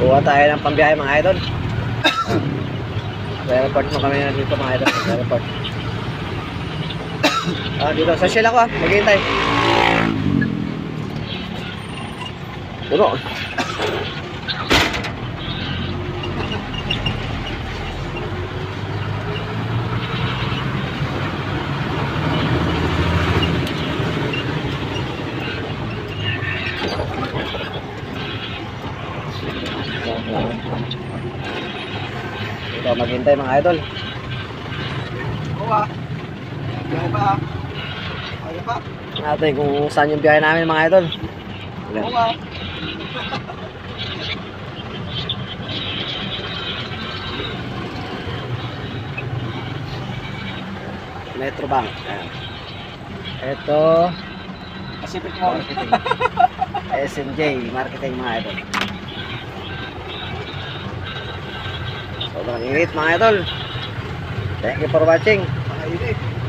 Kuha tayo ng pambiyahe mga idol. Report mo kami na dito mga idol. Report. Dito sa Shell ako maghihintay. Puno. Ito maghintay mga idol. Biyahe pa. Biyahe pa. Natin kung saan yung biyahe namin mga idol. Metro Bank. Ayan. Ito Pacific Mall. SMJ Marketing mga idol. Sobrang init mga idol. Thank you for watching. Mga init.